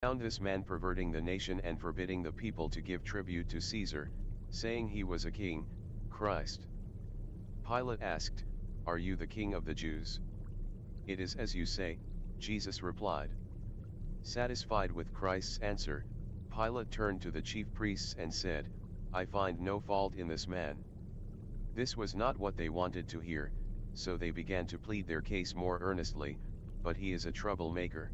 found this man perverting the nation and forbidding the people to give tribute to Caesar, saying he was a king, Christ. Pilate asked, "Are you the king of the Jews?" "It is as you say," Jesus replied. Satisfied with Christ's answer, Pilate turned to the chief priests and said, "I find no fault in this man." This was not what they wanted to hear, so they began to plead their case more earnestly, but he is a troublemaker.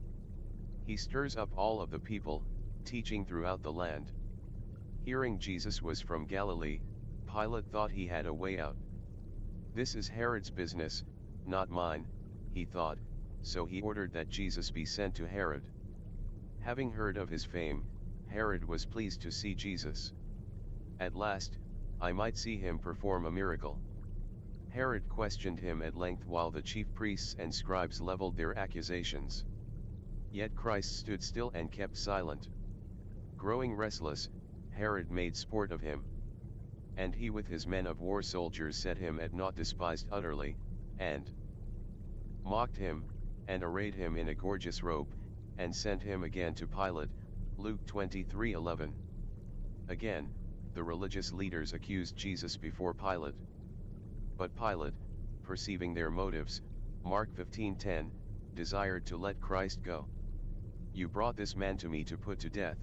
He stirs up all of the people, teaching throughout the land. Hearing Jesus was from Galilee, Pilate thought he had a way out. This is Herod's business, not mine, he thought, so he ordered that Jesus be sent to Herod. Having heard of his fame, Herod was pleased to see Jesus. At last, I might see him perform a miracle. Herod questioned him at length while the chief priests and scribes leveled their accusations. Yet Christ stood still and kept silent. Growing restless, Herod made sport of him. And he with his men of war soldiers set him at naught, despised utterly, and mocked him, and arrayed him in a gorgeous robe, and sent him again to Pilate. Luke 23:11. Again, the religious leaders accused Jesus before Pilate. But Pilate, perceiving their motives, Mark 15:10, desired to let Christ go. "You brought this man to me to put to death,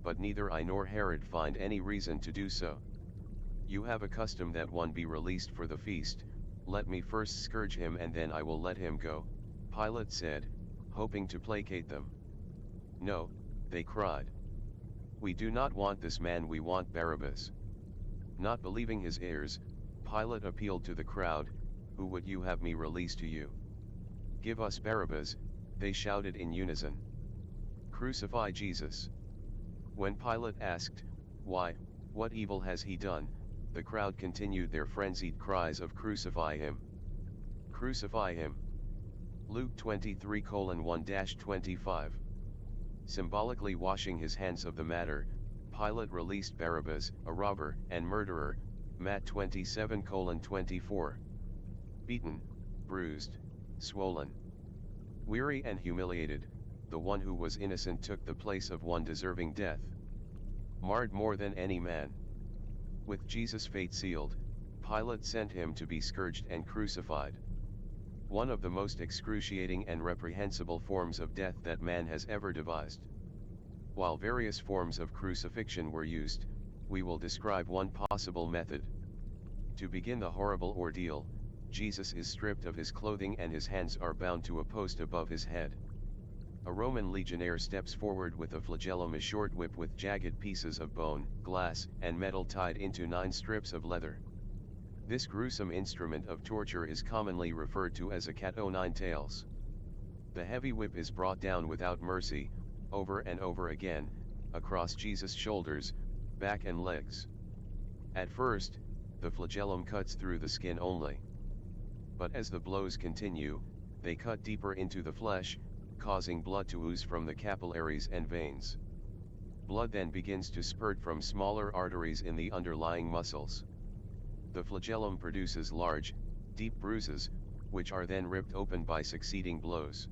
but neither I nor Herod find any reason to do so. You have a custom that one be released for the feast, let me first scourge him and then I will let him go," Pilate said, hoping to placate them. "No," they cried. "We do not want this man, we want Barabbas." Not believing his ears, Pilate appealed to the crowd, "Who would you have me release to you?" "Give us Barabbas," they shouted in unison. "Crucify Jesus." When Pilate asked, "Why, what evil has he done?" the crowd continued their frenzied cries of "Crucify him! Crucify him!" Luke 23:1-25. Symbolically washing his hands of the matter, Pilate released Barabbas, a robber and murderer, Matt 27:24. Beaten, bruised, swollen, weary and humiliated, the one who was innocent took the place of one deserving death. Marred more than any man. With Jesus' fate sealed, Pilate sent him to be scourged and crucified. One of the most excruciating and reprehensible forms of death that man has ever devised. While various forms of crucifixion were used, we will describe one possible method. To begin the horrible ordeal, Jesus is stripped of his clothing and his hands are bound to a post above his head. A Roman legionnaire steps forward with a flagellum, a short whip with jagged pieces of bone, glass, and metal tied into 9 strips of leather. This gruesome instrument of torture is commonly referred to as a cat o' nine tails. The heavy whip is brought down without mercy, over and over again, across Jesus' shoulders, back and legs. At first, the flagellum cuts through the skin only. But as the blows continue, they cut deeper into the flesh, causing blood to ooze from the capillaries and veins. Blood then begins to spurt from smaller arteries in the underlying muscles. The flagellum produces large, deep bruises, which are then ripped open by succeeding blows.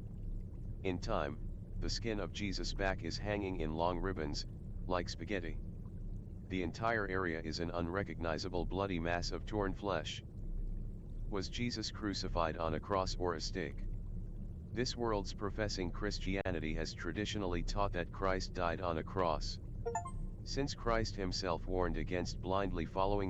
In time, the skin of Jesus' back is hanging in long ribbons, like spaghetti. The entire area is an unrecognizable bloody mass of torn flesh. Was Jesus crucified on a cross or a stake? This world's professing Christianity has traditionally taught that Christ died on a cross. Since Christ himself warned against blindly following the